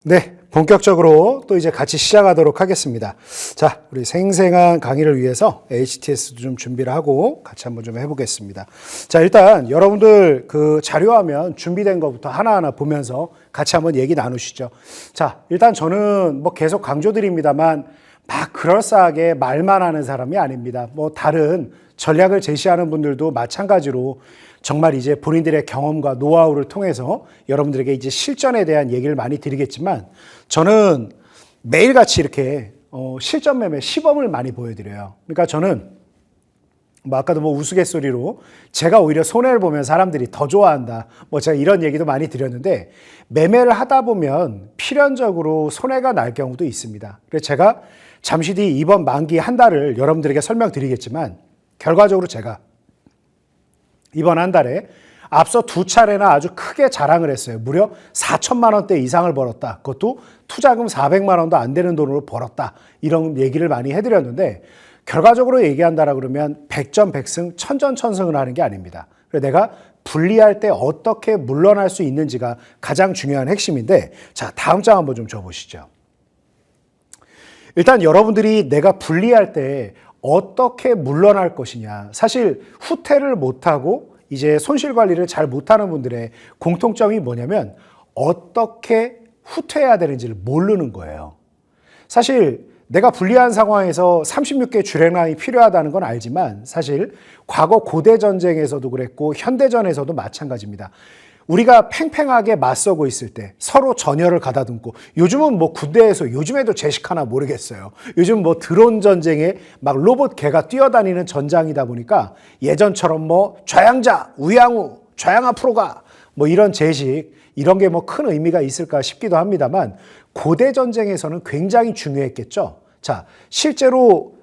네, 본격적으로 또 이제 같이 시작하도록 하겠습니다. 자, 우리 생생한 강의를 위해서 HTS도 좀 준비를 하고 같이 한번 좀 해보겠습니다. 자, 일단 여러분들 그 자료화면 준비된 것부터 하나하나 보면서 같이 한번 얘기 나누시죠. 자, 일단 저는 뭐 계속 강조드립니다만 막 그럴싸하게 말만 하는 사람이 아닙니다. 뭐 다른 전략을 제시하는 분들도 마찬가지로 정말 이제 본인들의 경험과 노하우를 통해서 여러분들에게 이제 실전에 대한 얘기를 많이 드리겠지만 저는 매일같이 이렇게 실전 매매 시범을 많이 보여드려요. 그러니까 저는 뭐 아까도 뭐 우스갯소리로 제가 오히려 손해를 보면 사람들이 더 좋아한다. 뭐 제가 이런 얘기도 많이 드렸는데 매매를 하다 보면 필연적으로 손해가 날 경우도 있습니다. 그래서 제가 잠시 뒤 이번 만기 한 달을 여러분들에게 설명드리겠지만 결과적으로 제가 이번 한 달에 앞서 두 차례나 아주 크게 자랑을 했어요. 무려 4천만 원대 이상을 벌었다. 그것도 투자금 400만 원도 안 되는 돈으로 벌었다. 이런 얘기를 많이 해드렸는데 결과적으로 얘기한다라 그러면 백전백승, 천전천승을 하는 게 아닙니다. 그래서 내가 불리할 때 어떻게 물러날 수 있는지가 가장 중요한 핵심인데 자, 다음 장 한번 좀 줘보시죠. 일단 여러분들이 내가 불리할 때 어떻게 물러날 것이냐. 사실 후퇴를 못하고 이제 손실 관리를 잘 못하는 분들의 공통점이 뭐냐면 어떻게 후퇴해야 되는지를 모르는 거예요. 사실 내가 불리한 상황에서 36개 주력량이 필요하다는 건 알지만 사실 과거 고대 전쟁에서도 그랬고 현대전에서도 마찬가지입니다. 우리가 팽팽하게 맞서고 있을 때 서로 전열을 가다듬고 요즘은 뭐 군대에서 요즘에도 제식하나 모르겠어요. 요즘 뭐 드론 전쟁에 막 로봇 개가 뛰어다니는 전장이다 보니까 예전처럼 뭐 좌양자, 우양우, 좌양 앞으로 가 뭐 이런 제식 이런 게 뭐 큰 의미가 있을까 싶기도 합니다만 고대 전쟁에서는 굉장히 중요했겠죠. 자, 실제로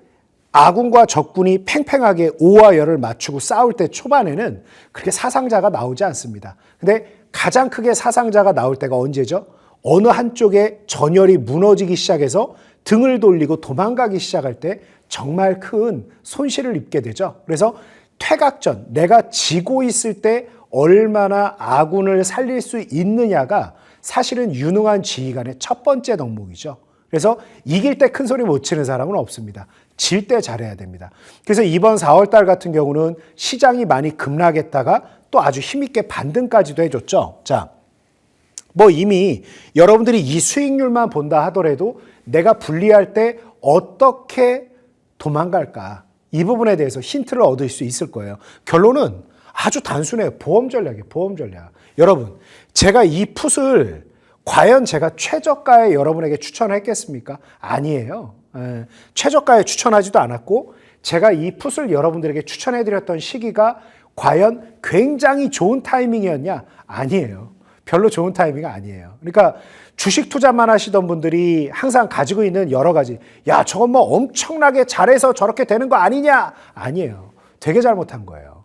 아군과 적군이 팽팽하게 오와 열을 맞추고 싸울 때 초반에는 그렇게 사상자가 나오지 않습니다. 근데 가장 크게 사상자가 나올 때가 언제죠? 어느 한쪽에 전열이 무너지기 시작해서 등을 돌리고 도망가기 시작할 때 정말 큰 손실을 입게 되죠. 그래서 퇴각전, 내가 지고 있을 때 얼마나 아군을 살릴 수 있느냐가 사실은 유능한 지휘관의 첫 번째 덕목이죠. 그래서 이길 때 큰 소리 못 치는 사람은 없습니다. 질 때 잘해야 됩니다. 그래서 이번 4월 달 같은 경우는 시장이 많이 급락했다가 또 아주 힘있게 반등까지도 해줬죠. 자, 뭐 이미 여러분들이 이 수익률만 본다 하더라도 내가 불리할 때 어떻게 도망갈까? 이 부분에 대해서 힌트를 얻을 수 있을 거예요. 결론은 아주 단순해요. 보험 전략이에요. 보험 전략. 여러분, 제가 이 풋을 과연 제가 최저가에 여러분에게 추천했겠습니까? 아니에요. 최저가에 추천하지도 않았고 제가 이 풋을 여러분들에게 추천해드렸던 시기가 과연 굉장히 좋은 타이밍이었냐? 아니에요. 별로 좋은 타이밍이 아니에요. 그러니까 주식 투자만 하시던 분들이 항상 가지고 있는 여러 가지 야 저건 뭐 엄청나게 잘해서 저렇게 되는 거 아니냐? 아니에요. 되게 잘못한 거예요.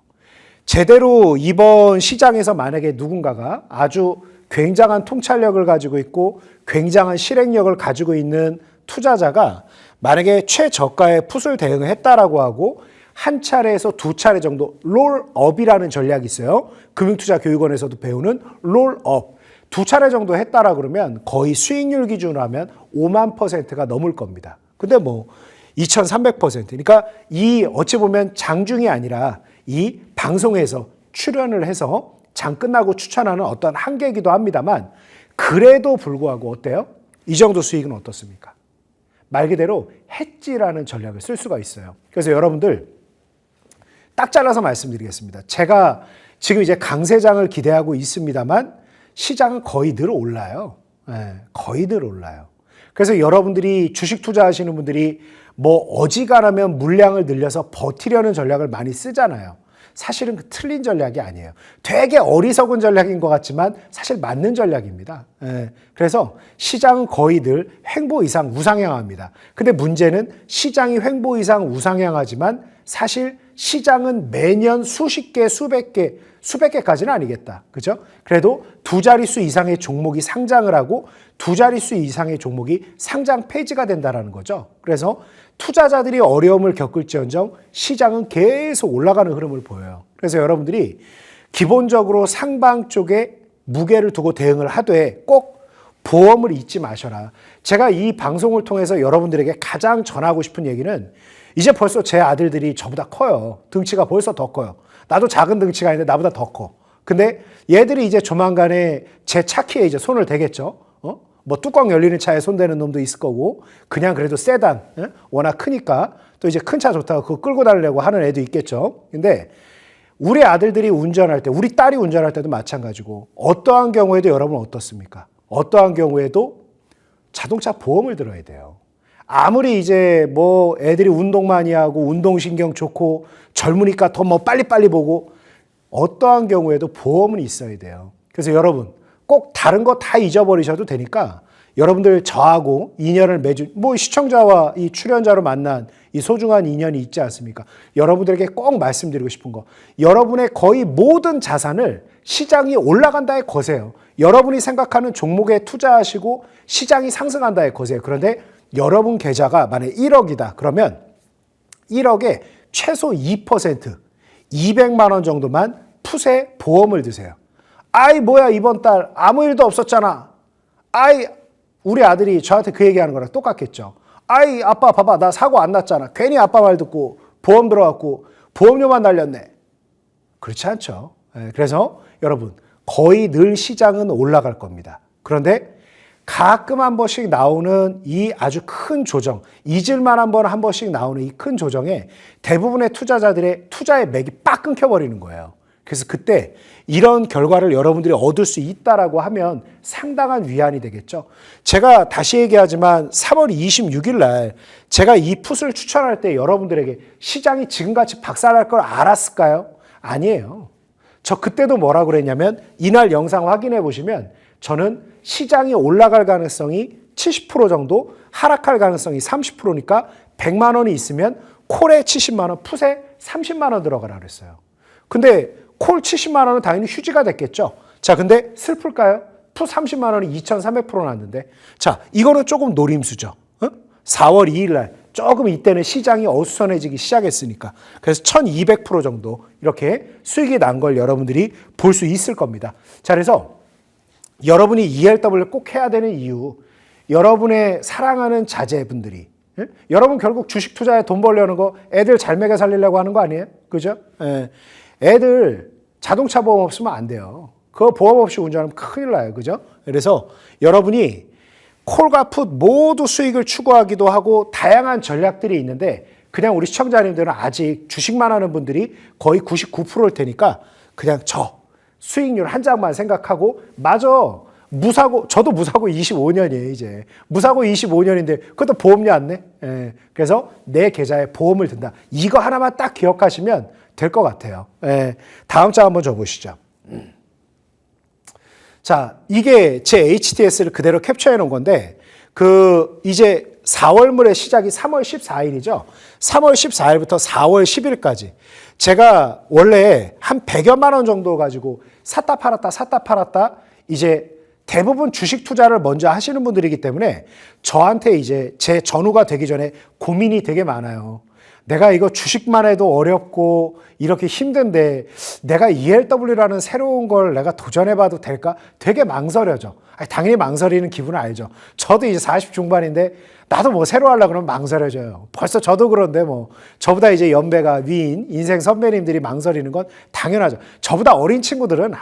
제대로 이번 시장에서 만약에 누군가가 아주 굉장한 통찰력을 가지고 있고 굉장한 실행력을 가지고 있는 투자자가 만약에 최저가의 풋을 대응했다라고 하고 한 차례에서 두 차례 정도 롤업이라는 전략이 있어요. 금융투자교육원에서도 배우는 롤업. 두 차례 정도 했다라 그러면 거의 수익률 기준으로 하면 5만 %가 넘을 겁니다. 근데 뭐 2300%. 그러니까 이 어찌 보면 장중이 아니라 이 방송에서 출연을 해서 장 끝나고 추천하는 어떤 한계이기도 합니다만 그래도 불구하고 어때요? 이 정도 수익은 어떻습니까? 말 그대로 해지라는 전략을 쓸 수가 있어요. 그래서 여러분들 딱 잘라서 말씀드리겠습니다. 제가 지금 이제 강세장을 기대하고 있습니다만 시장은 거의 늘 올라요. 거의 늘 올라요. 그래서 여러분들이 주식 투자하시는 분들이 뭐 어지간하면 물량을 늘려서 버티려는 전략을 많이 쓰잖아요. 사실은 그 틀린 전략이 아니에요. 되게 어리석은 전략인 것 같지만 사실 맞는 전략입니다. 그래서 시장은 거의 늘 횡보 이상 우상향합니다. 근데 문제는 시장이 횡보 이상 우상향하지만 사실 시장은 매년 수십 개, 수백 개까지는 아니겠다. 그죠? 그래도 두 자릿수 이상의 종목이 상장을 하고 두 자릿수 이상의 종목이 상장 폐지가 된다는 거죠. 그래서 투자자들이 어려움을 겪을지언정 시장은 계속 올라가는 흐름을 보여요. 그래서 여러분들이 기본적으로 상방 쪽에 무게를 두고 대응을 하되 꼭 보험을 잊지 마셔라. 제가 이 방송을 통해서 여러분들에게 가장 전하고 싶은 얘기는 이제 벌써 제 아들들이 저보다 커요. 등치가 벌써 더 커요. 나도 작은 등치가 있는데 나보다 더 커. 근데 얘들이 이제 조만간에 제 차 키에 이제 손을 대겠죠. 뭐 뚜껑 열리는 차에 손대는 놈도 있을 거고, 그냥 그래도 세단, 워낙 크니까 또 이제 큰 차 좋다고 그거 끌고 다니려고 하는 애도 있겠죠. 근데 우리 아들들이 운전할 때, 우리 딸이 운전할 때도 마찬가지고, 어떠한 경우에도 여러분 어떻습니까? 어떠한 경우에도 자동차 보험을 들어야 돼요. 아무리 이제 뭐 애들이 운동 많이 하고 운동신경 좋고 젊으니까 더 뭐 빨리빨리 보고, 어떠한 경우에도 보험은 있어야 돼요. 그래서 여러분 꼭 다른 거 다 잊어버리셔도 되니까 여러분들 저하고 인연을 맺은, 뭐 시청자와 이 출연자로 만난 이 소중한 인연이 있지 않습니까? 여러분들에게 꼭 말씀드리고 싶은 거, 여러분의 거의 모든 자산을 시장이 올라간다에 거세요. 여러분이 생각하는 종목에 투자하시고 시장이 상승한다에 거세요. 그런데 여러분 계좌가 만약에 1억이다 그러면 1억에 최소 2%, 200만 원 정도만 풋에 보험을 드세요. 아이 뭐야 이번 달 아무 일도 없었잖아. 아이, 우리 아들이 저한테 그 얘기하는 거랑 똑같겠죠. 아이 아빠 봐봐 나 사고 안 났잖아. 괜히 아빠 말 듣고 보험 들어갔고 보험료만 날렸네. 그렇지 않죠. 그래서 여러분 거의 늘 시장은 올라갈 겁니다. 그런데 가끔 한 번씩 나오는 이 아주 큰 조정, 잊을만 한 번씩 나오는 이 큰 조정에 대부분의 투자자들의 투자의 맥이 빡 끊겨버리는 거예요. 그래서 그때 이런 결과를 여러분들이 얻을 수 있다라고 하면 상당한 위안이 되겠죠. 제가 다시 얘기하지만 3월 26일 날 제가 이 풋을 추천할 때 여러분들에게 시장이 지금같이 박살날 걸 알았을까요? 아니에요. 저 그때도 뭐라고 그랬냐면 이날 영상 확인해 보시면 저는 시장이 올라갈 가능성이 70% 정도, 하락할 가능성이 30%니까 100만 원이 있으면 콜에 70만 원, 풋에 30만 원 들어가라 그랬어요. 근데 콜 70만 원은 당연히 휴지가 됐겠죠. 자, 근데 슬플까요? 풋 30만 원이 2,300% 났는데. 자, 이거는 조금 노림수죠. 4월 2일 날 조금 이때는 시장이 어수선해지기 시작했으니까. 그래서 1,200% 정도 이렇게 수익이 난 걸 여러분들이 볼 수 있을 겁니다. 자, 그래서 여러분이 ELW를 꼭 해야 되는 이유, 여러분의 사랑하는 자제분들이, 여러분 결국 주식 투자에 돈 벌려는 거 애들 잘 먹여 살리려고 하는 거 아니에요? 그죠? 애들 자동차 보험 없으면 안 돼요. 그거 보험 없이 운전하면 큰일 나요. 그죠? 그래서 여러분이 콜과 풋 모두 수익을 추구하기도 하고 다양한 전략들이 있는데 그냥 우리 시청자님들은 아직 주식만 하는 분들이 거의 99%일 테니까 그냥 저 수익률 한 장만 생각하고, 맞아. 무사고, 저도 무사고 25년이에요, 이제. 무사고 25년인데, 그것도 보험료 안 내? 예. 그래서 내 계좌에 보험을 든다. 이거 하나만 딱 기억하시면 될 것 같아요. 예. 다음 장 한번 줘보시죠. 자, 이게 제 HTS를 그대로 캡처해 놓은 건데, 이제 4월물의 시작이 3월 14일이죠. 3월 14일부터 4월 10일까지. 제가 원래 한 100여만 원 정도 가지고 샀다 팔았다 이제 대부분 주식 투자를 먼저 하시는 분들이기 때문에 저한테 이제 제 전후가 되기 전에 고민이 되게 많아요. 내가 이거 주식만 해도 어렵고 이렇게 힘든데 내가 ELW라는 새로운 걸 내가 도전해봐도 될까? 되게 망설여져. 당연히 망설이는 기분은 알죠. 저도 이제 40 중반인데 나도 뭐 새로 하려고 그러면 망설여져요. 벌써 저도 그런데 뭐 저보다 이제 연배가 위인 인생 선배님들이 망설이는 건 당연하죠. 저보다 어린 친구들은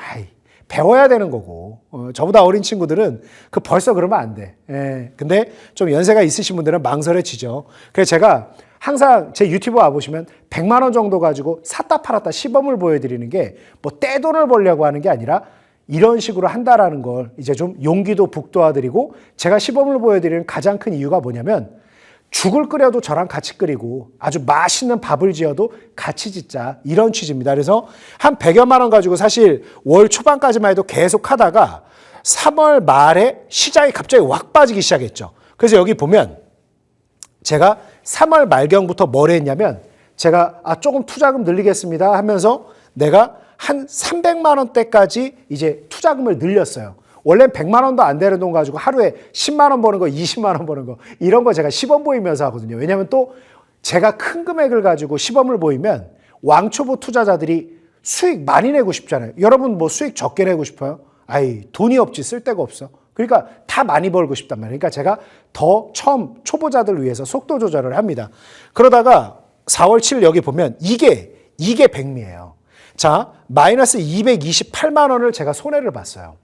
배워야 되는 거고, 저보다 어린 친구들은 벌써 그러면 안 돼. 예. 근데 좀 연세가 있으신 분들은 망설여지죠. 그래서 제가 항상 제 유튜브 와보시면 100만 원 정도 가지고 샀다 팔았다 시범을 보여드리는 게 뭐 떼돈을 벌려고 하는 게 아니라 이런 식으로 한다라는 걸 이제 좀 용기도 북돋아드리고, 제가 시범을 보여드리는 가장 큰 이유가 뭐냐면 죽을 끓여도 저랑 같이 끓이고 아주 맛있는 밥을 지어도 같이 짓자, 이런 취지입니다. 그래서 한 100여만 원 가지고 사실 월 초반까지만 해도 계속 하다가 3월 말에 시장이 갑자기 확 빠지기 시작했죠. 그래서 여기 보면 제가 3월 말경부터 뭘 했냐면 제가 조금 투자금 늘리겠습니다 하면서 내가 한 300만 원대까지 이제 투자금을 늘렸어요. 원래는 100만 원도 안 되는 돈 가지고 하루에 10만 원 버는 거, 20만 원 버는 거, 이런 거 제가 시범 보이면서 하거든요. 왜냐하면 또 제가 큰 금액을 가지고 시범을 보이면 왕초보 투자자들이 수익 많이 내고 싶잖아요. 여러분 뭐 수익 적게 내고 싶어요? 돈이 없지, 쓸 데가 없어. 그러니까 다 많이 벌고 싶단 말이에요. 그러니까 제가 더 처음 초보자들 위해서 속도 조절을 합니다. 그러다가 4월 7일 여기 보면 이게 백미예요. 자, 마이너스 228만 원을 제가 손해를 봤어요.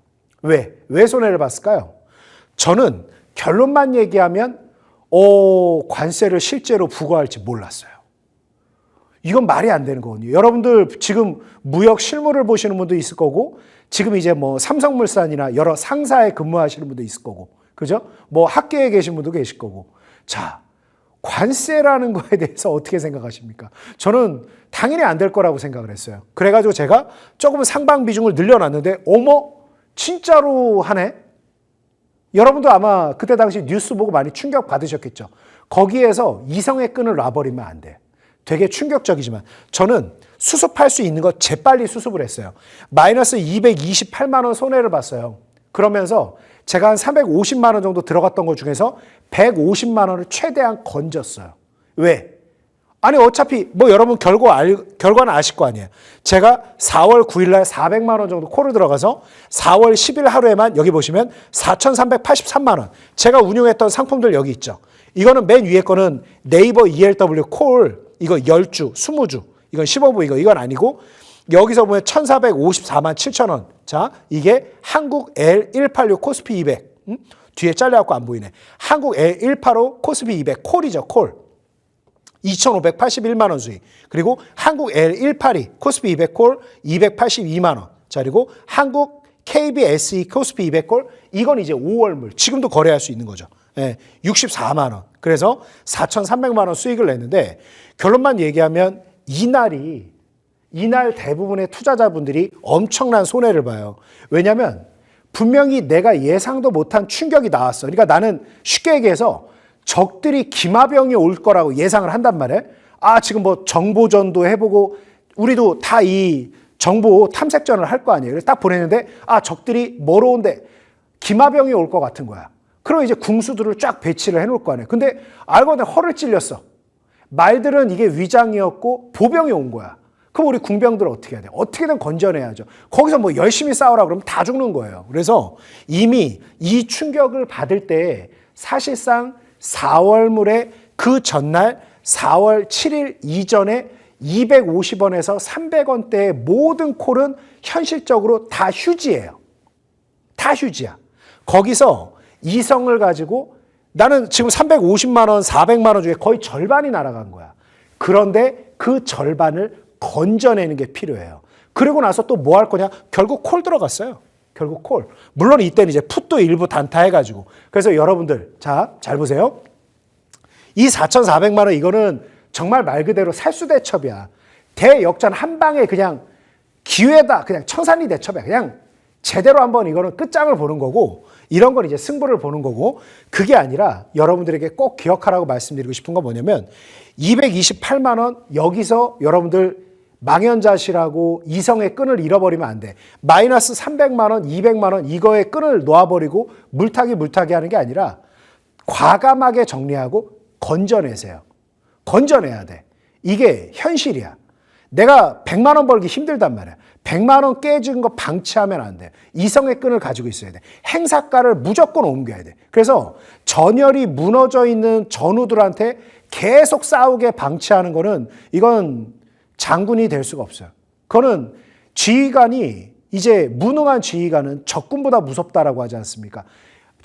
왜 손해를 봤을까요? 저는 결론만 얘기하면 관세를 실제로 부과할지 몰랐어요. 이건 말이 안 되는 거거든요. 여러분들 지금 무역 실무를 보시는 분도 있을 거고, 지금 이제 뭐 삼성물산이나 여러 상사에 근무하시는 분도 있을 거고, 그죠? 뭐 학계에 계신 분도 계실 거고. 자, 관세라는 거에 대해서 어떻게 생각하십니까? 저는 당연히 안 될 거라고 생각을 했어요. 그래가지고 제가 조금 상방 비중을 늘려놨는데, 어머, 진짜로 하네? 여러분도 아마 그때 당시 뉴스 보고 많이 충격 받으셨겠죠. 거기에서 이성의 끈을 놔버리면 안 돼. 되게 충격적이지만 저는 수습할 수 있는 거 재빨리 수습을 했어요. 마이너스 228만 원 손해를 봤어요. 그러면서 제가 한 350만 원 정도 들어갔던 것 중에서 150만 원을 최대한 건졌어요. 왜? 아니 어차피 뭐 여러분 결과는 아실 거 아니에요. 제가 4월 9일 날 400만 원 정도 콜을 들어가서 4월 10일 하루에만 여기 보시면 4,383만 원. 제가 운용했던 상품들 여기 있죠. 이거는 맨 위에 거는 네이버 ELW 콜 이거 10주, 20주. 이건 15부 이건 아니고 여기서 보면 1,454만 7천 원. 자, 이게 한국 L186 코스피 200. 뒤에 잘려갖고 안 보이네. 한국 L185 코스피 200 콜이죠, 콜. 2,581만 원 수익. 그리고 한국 L182 코스피 200 콜 282만 원. 자, 그리고 한국 KBSE 코스피 200 콜 이건 이제 5월물. 지금도 거래할 수 있는 거죠. 64만 원. 그래서 4,300만 원 수익을 냈는데 결론만 얘기하면 이날 대부분의 투자자분들이 엄청난 손해를 봐요. 왜냐하면 분명히 내가 예상도 못한 충격이 나왔어. 그러니까 나는 쉽게 얘기해서 적들이 기마병이 올 거라고 예상을 한단 말이에요. 지금 뭐 정보전도 해보고 우리도 다 이 정보 탐색전을 할 거 아니에요. 그래서 딱 보냈는데 적들이 뭐로 온대? 기마병이 올 것 같은 거야. 그럼 이제 궁수들을 쫙 배치를 해놓을 거 아니에요. 근데 알고 보니 허를 찔렸어. 말들은 이게 위장이었고 보병이 온 거야. 그럼 우리 궁병들은 어떻게 해야 돼? 어떻게든 건져내야죠. 거기서 뭐 열심히 싸우라 그러면 다 죽는 거예요. 그래서 이미 이 충격을 받을 때 사실상 4월물에 그 전날 4월 7일 이전에 250원에서 300원대의 모든 콜은 현실적으로 다 휴지예요. 다 휴지야. 거기서 이성을 가지고 나는 지금 350만 원, 400만 원 중에 거의 절반이 날아간 거야. 그런데 그 절반을 건져내는 게 필요해요. 그리고 나서 또 뭐 할 거냐? 결국 콜 들어갔어요. 결국 콜. 물론 이때는 이제 풋도 일부 단타해가지고. 그래서 여러분들, 자, 잘 보세요. 이 4,400만 원 이거는 정말 말 그대로 살수대첩이야. 대역전 한 방에 그냥 기회다. 그냥 청산리 대첩이야. 그냥 제대로 한번 이거는 끝장을 보는 거고 이런 건 이제 승부를 보는 거고 그게 아니라 여러분들에게 꼭 기억하라고 말씀드리고 싶은 건 뭐냐면 228만 원 여기서 여러분들 망연자실하고 이성의 끈을 잃어버리면 안 돼. 마이너스 300만 원, 200만 원 이거의 끈을 놓아버리고 물타기 하는 게 아니라 과감하게 정리하고 건져내세요. 건져내야 돼. 이게 현실이야. 내가 100만 원 벌기 힘들단 말이야. 100만 원 깨진 거 방치하면 안 돼. 이성의 끈을 가지고 있어야 돼. 행사가를 무조건 옮겨야 돼. 그래서 전열이 무너져 있는 전우들한테 계속 싸우게 방치하는 거는 이건 장군이 될 수가 없어요. 그거는 지휘관이 이제 무능한 지휘관은 적군보다 무섭다라고 하지 않습니까?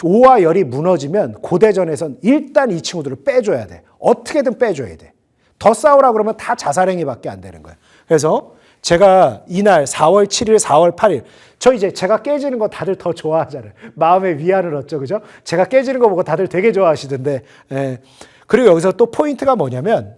오와 열이 무너지면 고대전에선 일단 이 친구들을 빼줘야 돼. 어떻게든 빼줘야 돼. 더 싸우라 그러면 다 자살행위밖에 안 되는 거예요. 그래서 제가 이날 4월 7일, 4월 8일 제가 깨지는 거 다들 더 좋아하잖아요. 마음의 위안을 얻죠. 그죠? 제가 깨지는 거 보고 다들 되게 좋아하시던데. 그리고 여기서 또 포인트가 뭐냐면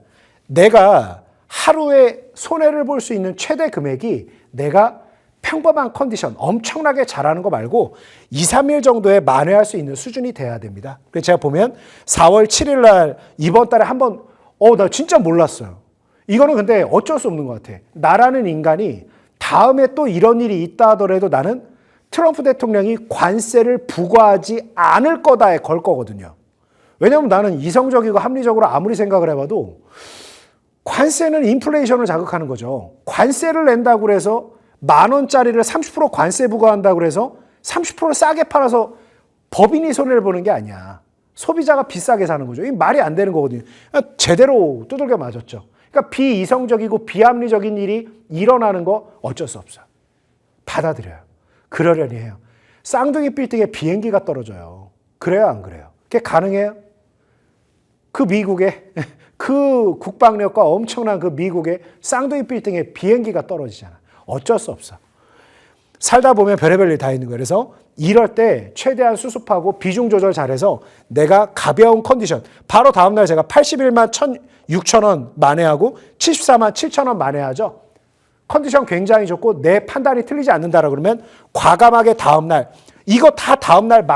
내가 하루에 손해를 볼 수 있는 최대 금액이 내가 평범한 컨디션, 엄청나게 잘하는 거 말고 2, 3일 정도에 만회할 수 있는 수준이 돼야 됩니다. 그래서 제가 보면 4월 7일 날 이번 달에 한번 나 진짜 몰랐어요. 이거는 근데 어쩔 수 없는 것 같아. 나라는 인간이 다음에 또 이런 일이 있다 하더라도 나는 트럼프 대통령이 관세를 부과하지 않을 거다에 걸 거거든요. 왜냐하면 나는 이성적이고 합리적으로 아무리 생각을 해봐도 관세는 인플레이션을 자극하는 거죠. 관세를 낸다고 해서 10,000원짜리를 30% 관세 부과한다고 해서 30% 싸게 팔아서 법인이 손해를 보는 게 아니야. 소비자가 비싸게 사는 거죠. 이 말이 안 되는 거거든요. 제대로 두들겨 맞았죠. 그러니까 비이성적이고 비합리적인 일이 일어나는 거 어쩔 수 없어요. 받아들여요. 그러려니 해요. 쌍둥이 빌딩에 비행기가 떨어져요. 그래요, 안 그래요? 그게 가능해요? 그 미국에 그 국방력과 엄청난 그 미국의 쌍둥이 빌딩에 비행기가 떨어지잖아. 어쩔 수 없어. 살다 보면 별의별 일 다 있는 거예요. 그래서 이럴 때 최대한 수습하고 비중 조절 잘해서 내가 가벼운 컨디션, 바로 다음날 제가 81만 6천원 만회하고 74만 7천원 만회하죠. 컨디션 굉장히 좋고 내 판단이 틀리지 않는다라 그러면 과감하게 다음날, 이거 다 다음날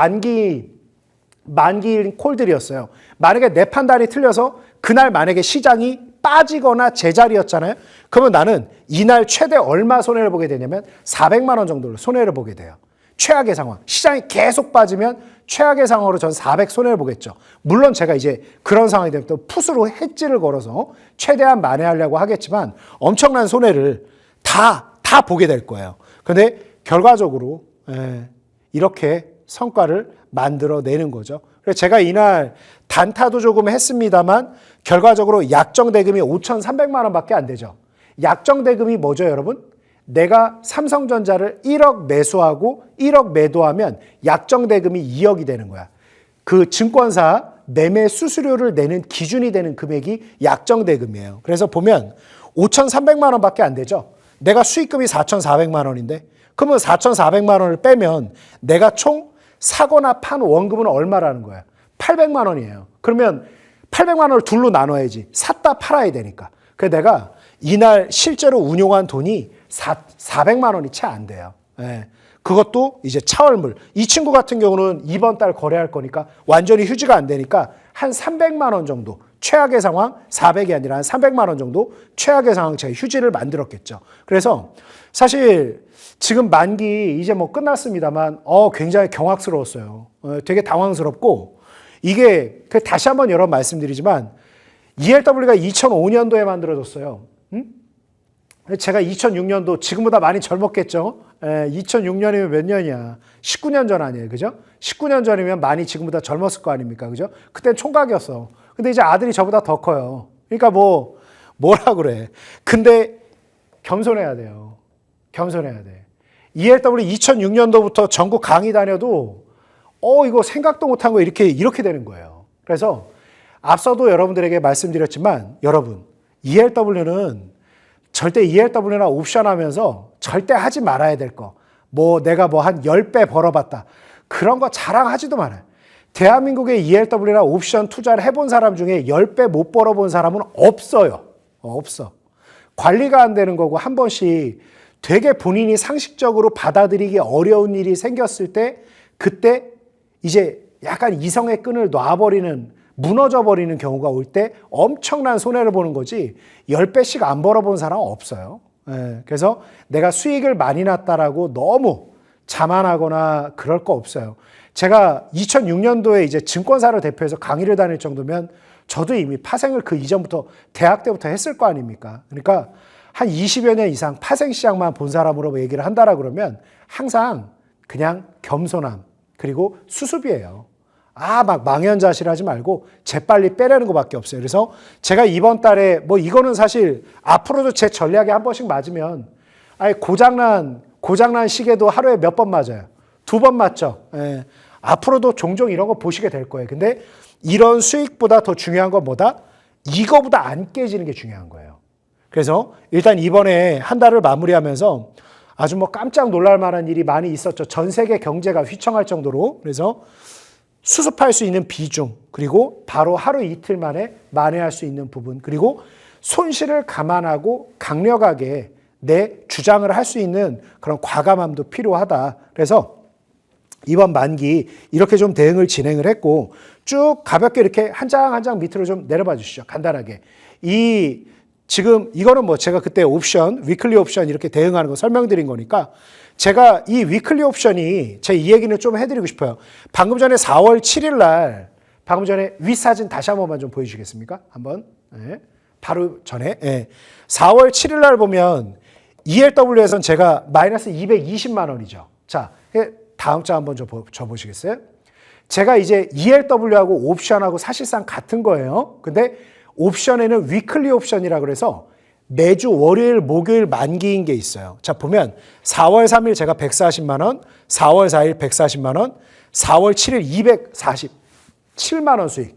만기인 콜들이었어요. 만약에 내 판단이 틀려서 그날 만약에 시장이 빠지거나 제자리였잖아요. 그러면 나는 이날 최대 얼마 손해를 보게 되냐면 400만 원 정도로 손해를 보게 돼요. 최악의 상황. 시장이 계속 빠지면 최악의 상황으로 전 400 손해를 보겠죠. 물론 제가 이제 그런 상황이 되면 또 풋으로 해지를 걸어서 최대한 만회하려고 하겠지만 엄청난 손해를 다 보게 될 거예요. 그런데 결과적으로 이렇게 성과를 만들어내는 거죠. 그래서 제가 이날 단타도 조금 했습니다만 결과적으로 약정 대금이 5,300만 원밖에 안 되죠. 약정 대금이 뭐죠, 여러분? 내가 삼성전자를 1억 매수하고 1억 매도하면 약정 대금이 2억이 되는 거야. 그 증권사 매매 수수료를 내는 기준이 되는 금액이 약정 대금이에요. 그래서 보면 5,300만 원밖에 안 되죠. 내가 수익금이 4,400만 원인데 그러면 4,400만 원을 빼면 내가 총 사거나 판 원금은 얼마라는 거야? 800만 원이에요. 그러면 800만 원을 둘로 나눠야지. 샀다 팔아야 되니까. 그래서 내가 이날 실제로 운용한 돈이 400만 원이 채 안 돼요. 그것도 이제 차월물. 이 친구 같은 경우는 이번 달 거래할 거니까 완전히 휴지가 안 되니까 한 300만 원 정도. 최악의 상황, 400이 아니라 한 300만 원 정도 최악의 상황 제가 휴지를 만들었겠죠. 그래서 사실 지금 만기 이제 뭐 끝났습니다만 굉장히 경악스러웠어요. 되게 당황스럽고 이게 다시 한번 여러 번 말씀드리지만 ELW가 2005년도에 만들어졌어요. 제가 2006년도 지금보다 많이 젊었겠죠. 2006년이면 몇 년이야? 19년 전 아니에요, 그죠? 19년 전이면 많이 지금보다 젊었을 거 아닙니까, 그죠? 그땐 총각이었어. 근데 이제 아들이 저보다 더 커요. 그러니까 뭐라 그래? 근데 겸손해야 돼요. 겸손해야 돼. ELW 2006년도부터 전국 강의 다녀도 이거 생각도 못한 거 이렇게 되는 거예요. 그래서 앞서도 여러분들에게 말씀드렸지만 여러분 ELW는 절대 ELW나 옵션 하면서 절대 하지 말아야 될 거. 내가 한 10배 벌어봤다. 그런 거 자랑하지도 말아요. 대한민국의 ELW나 옵션 투자를 해본 사람 중에 10배 못 벌어본 사람은 없어요. 없어. 관리가 안 되는 거고 한 번씩 되게 본인이 상식적으로 받아들이기 어려운 일이 생겼을 때 그때 이제 약간 이성의 끈을 놔버리는 무너져버리는 경우가 올 때 엄청난 손해를 보는 거지 10배씩 안 벌어본 사람은 없어요. 그래서 내가 수익을 많이 났다라고 너무 자만하거나 그럴 거 없어요. 제가 2006년도에 이제 증권사를 대표해서 강의를 다닐 정도면 저도 이미 파생을 그 이전부터 대학 때부터 했을 거 아닙니까? 그러니까 한 20여 년 이상 파생 시장만 본 사람으로 얘기를 한다라 그러면 항상 그냥 겸손함 그리고 수습이에요. 막 망연자실하지 말고 재빨리 빼려는 것밖에 없어요. 그래서 제가 이번 달에 이거는 사실 앞으로도 제 전략에 한 번씩 맞으면 고장난 시계도 하루에 몇 번 맞아요. 2번 맞죠. 앞으로도 종종 이런 거 보시게 될 거예요. 근데 이런 수익보다 더 중요한 건 뭐다? 이거보다 안 깨지는 게 중요한 거예요. 그래서 일단 이번에 한 달을 마무리하면서 아주 깜짝 놀랄 만한 일이 많이 있었죠. 전 세계 경제가 휘청할 정도로. 그래서 수습할 수 있는 비중, 그리고 바로 하루 이틀 만에 만회할 수 있는 부분, 그리고 손실을 감안하고 강력하게 내 주장을 할 수 있는 그런 과감함도 필요하다. 그래서 이번 만기 이렇게 좀 대응을 진행을 했고 쭉 가볍게 이렇게 한 장 한 장 밑으로 좀 내려봐 주시죠. 간단하게. 지금 이거는 제가 그때 옵션, 위클리 옵션 이렇게 대응하는 거 설명드린 거니까 제가 이 위클리 옵션이 제 이 얘기는 좀 해드리고 싶어요. 방금 전에 4월 7일 날 방금 전에 윗사진 다시 한 번만 좀 보여주시겠습니까? 한번. 바로 전에. 4월 7일 날 보면 ELW에서는 제가 마이너스 220만 원이죠. 자, 다음 장 한번 줘 보시겠어요? 제가 이제 ELW하고 옵션하고 사실상 같은 거예요. 근데 옵션에는 위클리 옵션이라 그래서 매주 월요일, 목요일 만기인 게 있어요. 자, 보면 4월 3일 제가 140만 원, 4월 4일 140만 원, 4월 7일 247만 원 수익.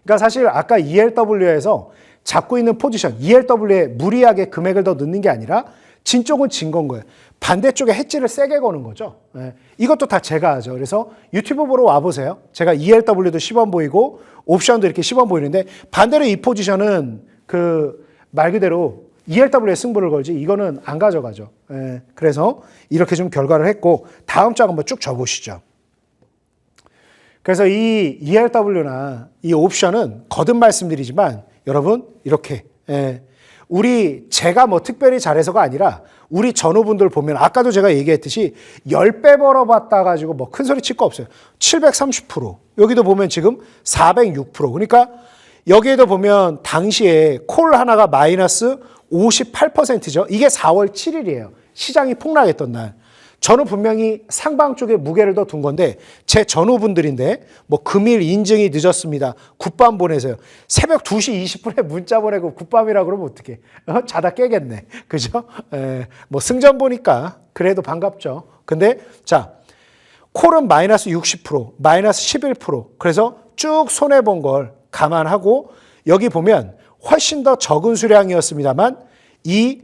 그러니까 사실 아까 ELW에서 잡고 있는 포지션, ELW에 무리하게 금액을 더 넣는 게 아니라 진 쪽은 진 건 거예요. 반대쪽에 해지를 세게 거는 거죠. 예. 이것도 다 제가 하죠. 그래서 유튜브 보러 와보세요. 제가 ELW도 10원 보이고 옵션도 이렇게 10원 보이는데 반대로 이 포지션은 말 그대로 ELW에 승부를 걸지 이거는 안 가져가죠. 예. 그래서 이렇게 좀 결과를 했고 다음 장 한번 쭉 줘보시죠. 그래서 이 ELW나 이 옵션은 거듭 말씀드리지만 여러분 이렇게 제가 뭐 특별히 잘해서가 아니라 우리 전후분들 보면 아까도 제가 얘기했듯이 10배 벌어봤다 가지고 뭐 큰 소리 칠 거 없어요. 730%. 여기도 보면 지금 406%. 그러니까 여기에도 보면 당시에 콜 하나가 마이너스 58%죠. 이게 4월 7일이에요. 시장이 폭락했던 날. 저는 분명히 상방 쪽에 무게를 더 둔 건데 제 전후분들인데 뭐 금일 인증이 늦었습니다. 굿밤 보내세요. 새벽 2시 20분에 문자 보내고 굿밤이라고 그러면 어떡해. 자다 깨겠네. 그죠? 뭐 승전 보니까 그래도 반갑죠. 근데 자 콜은 마이너스 60%, 마이너스 11%. 그래서 쭉 손해본 걸 감안하고 여기 보면 훨씬 더 적은 수량이었습니다만 이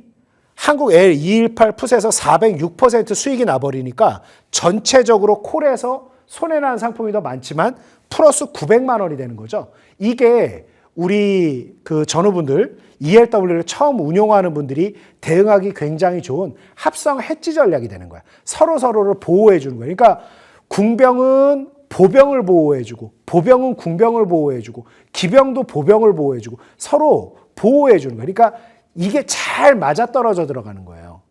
한국 L218 풋에서 406% 수익이 나버리니까 전체적으로 콜에서 손해난 상품이 더 많지만 플러스 900만 원이 되는 거죠. 이게 우리 전후분들 ELW를 처음 운용하는 분들이 대응하기 굉장히 좋은 합성 해지 전략이 되는 거야. 서로서로를 보호해 주는 거야. 그러니까 궁병은 보병을 보호해주고 보병은 궁병을 보호해주고 기병도 보병을 보호해주고 서로 보호해주는 거예요. 그러니까 이게 잘 맞아떨어져 들어가는 거예요.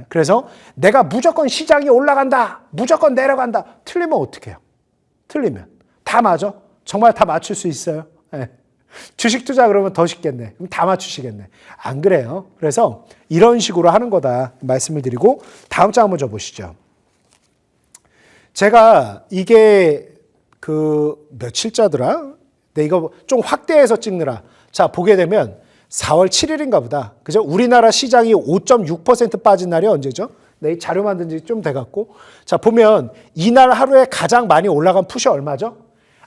그래서 내가 무조건 시장이 올라간다, 무조건 내려간다. 틀리면 어떡해요? 틀리면 다 맞아? 정말 다 맞출 수 있어요? 주식 투자 그러면 더 쉽겠네. 그럼 다 맞추시겠네. 안 그래요. 그래서 이런 식으로 하는 거다 말씀을 드리고 다음 장 한번 줘보시죠. 제가 이게 며칠자더라? 근데 이거 좀 확대해서 찍느라. 자, 보게 되면 4월 7일인가 보다. 그죠? 우리나라 시장이 5.6% 빠진 날이 언제죠? 네, 자료 만든 지 좀 돼갖고. 자, 보면 이날 하루에 가장 많이 올라간 풋이 얼마죠?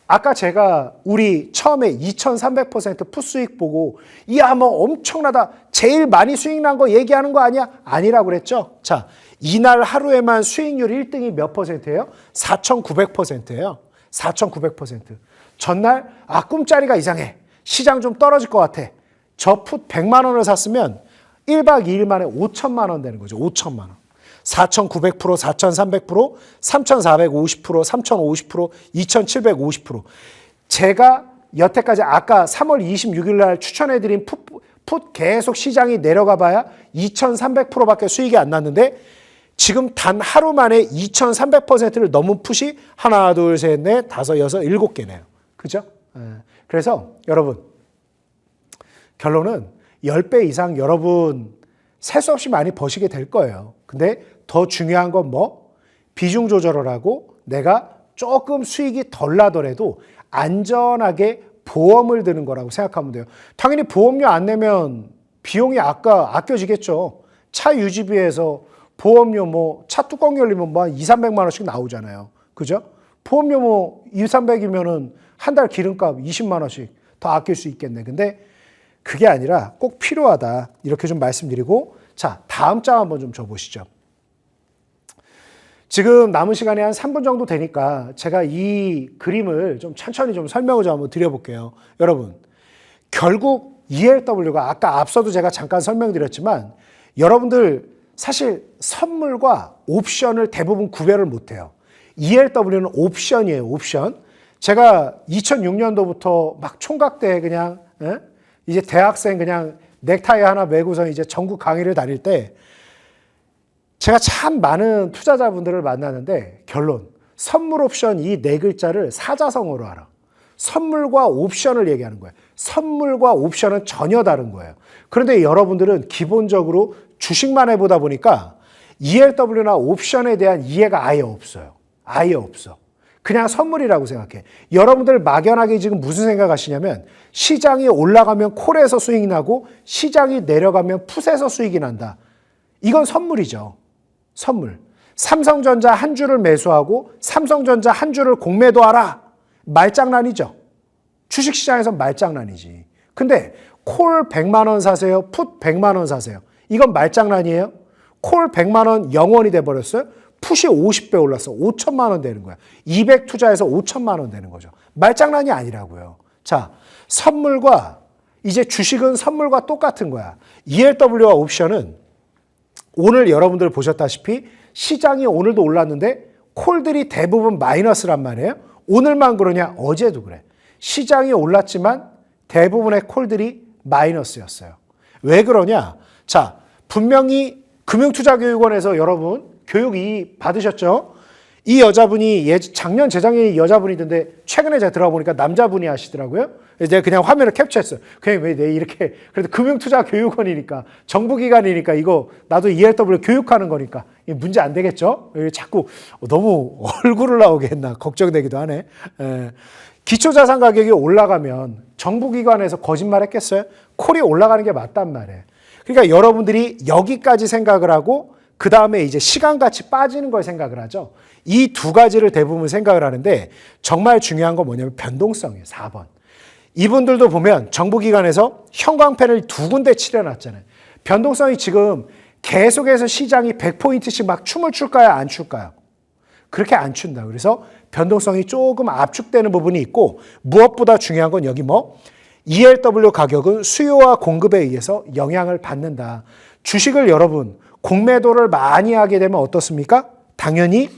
아까 제가 우리 처음에 2300% 풋 수익 보고 이야 뭐 엄청나다. 제일 많이 수익 난 거 얘기하는 거 아니야? 아니라고 그랬죠? 자, 이날 하루에만 수익률 1등이 몇 %예요? 4900%예요. 4900%. 전날 꿈자리가 이상해. 시장 좀 떨어질 것 같아. 저 풋 100만 원을 샀으면 1박 2일 만에 5천만 원 되는 거죠. 5천만 원. 4,900%, 4,300%, 3,450%, 3,050%, 2,750%. 제가 여태까지 아까 3월 26일 날 추천해드린 풋 계속 시장이 내려가 봐야 2,300%밖에 수익이 안 났는데 지금 단 하루 만에 2,300%를 넘은 풋이 하나, 둘, 셋, 넷, 다섯, 여섯, 일곱 개네요. 그죠? 그래서 여러분 결론은 10배 이상 여러분 셀 수 없이 많이 버시게 될 거예요. 근데 더 중요한 건 뭐? 비중 조절을 하고 내가 조금 수익이 덜 나더라도 안전하게 보험을 드는 거라고 생각하면 돼요. 당연히 보험료 안 내면 비용이 아껴지겠죠. 차 유지비에서 보험료 뭐 차 뚜껑 열리면 뭐 2, 300만 원씩 나오잖아요. 그죠? 보험료 뭐 2, 300이면은 한 달 기름값 20만 원씩 더 아낄 수 있겠네. 근데 그게 아니라 꼭 필요하다. 이렇게 좀 말씀드리고 자, 다음 장 한번 좀 줘보시죠. 지금 남은 시간이 한 3분 정도 되니까 제가 이 그림을 좀 천천히 좀 설명을 좀 한번 드려볼게요. 여러분, 결국 ELW가 아까 앞서도 제가 잠깐 설명드렸지만 여러분들 사실 선물과 옵션을 대부분 구별을 못해요. ELW는 옵션이에요. 옵션. 제가 2006년도부터 막 총각대 그냥 이제 대학생 그냥 넥타이 하나 메고서 이제 전국 강의를 다닐 때 제가 참 많은 투자자분들을 만나는데 결론, 선물 옵션 이 네 글자를 사자성어로 알아. 선물과 옵션을 얘기하는 거예요. 선물과 옵션은 전혀 다른 거예요. 그런데 여러분들은 기본적으로 주식만 해보다 보니까 ELW나 옵션에 대한 이해가 아예 없어요. 아예 없어. 그냥 선물이라고 생각해. 여러분들 막연하게 지금 무슨 생각하시냐면 시장이 올라가면 콜에서 수익이 나고 시장이 내려가면 풋에서 수익이 난다. 이건 선물이죠. 선물. 삼성전자 한 주를 매수하고 삼성전자 한 주를 공매도하라. 말장난이죠. 주식시장에서 말장난이지. 근데 콜 100만 원 사세요. 풋 100만 원 사세요. 이건 말장난이에요. 콜 100만 원 0원이 돼버렸어요. 풋이 50배 올랐어. 5천만 원 되는 거야. 200 투자해서 5천만 원 되는 거죠. 말장난이 아니라고요. 자, 선물과 이제 주식은 선물과 똑같은 거야. ELW와 옵션은 오늘 여러분들 보셨다시피 시장이 오늘도 올랐는데 콜들이 대부분 마이너스란 말이에요. 오늘만 그러냐? 어제도 그래. 시장이 올랐지만 대부분의 콜들이 마이너스였어요. 왜 그러냐? 자, 분명히 금융투자교육원에서 여러분 교육 이 받으셨죠? 이 여자분이 작년 재작년에 여자분이던데 최근에 제가 들어가 보니까 남자분이 하시더라고요. 제가 그냥 화면을 캡처했어요. 그냥 왜 내 이렇게 그래도 금융투자교육원이니까 정부기관이니까 이거 나도 ELW 교육하는 거니까 문제 안 되겠죠? 자꾸 너무 얼굴을 나오게 했나 걱정되기도 하네. 기초자산 가격이 올라가면 정부기관에서 거짓말 했겠어요? 콜이 올라가는 게 맞단 말이에요. 그러니까 여러분들이 여기까지 생각을 하고 그 다음에 이제 시간같이 빠지는 걸 생각을 하죠. 이 두 가지를 대부분 생각을 하는데 정말 중요한 건 뭐냐면 변동성이에요. 4번. 이분들도 보면 정부기관에서 형광펜을 두 군데 칠해놨잖아요. 변동성이 지금 계속해서 시장이 100포인트씩 막 춤을 출까요? 안 출까요? 그렇게 안 춘다. 그래서 변동성이 조금 압축되는 부분이 있고 무엇보다 중요한 건 여기 ELW 가격은 수요와 공급에 의해서 영향을 받는다. 주식을 여러분 공매도를 많이 하게 되면 어떻습니까? 당연히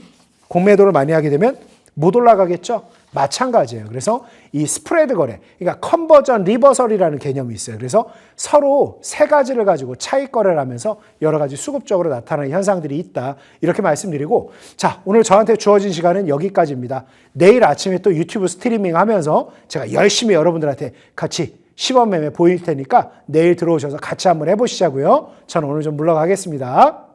공매도를 많이 하게 되면 못 올라가겠죠? 마찬가지예요. 그래서 이 스프레드 거래, 그러니까 컨버전 리버설이라는 개념이 있어요. 그래서 서로 세 가지를 가지고 차익 거래를 하면서 여러 가지 수급적으로 나타나는 현상들이 있다. 이렇게 말씀드리고, 자, 오늘 저한테 주어진 시간은 여기까지입니다. 내일 아침에 또 유튜브 스트리밍 하면서 제가 열심히 여러분들한테 같이 시범 매매 보일 테니까 내일 들어오셔서 같이 한번 해보시자고요. 저는 오늘 좀 물러가겠습니다.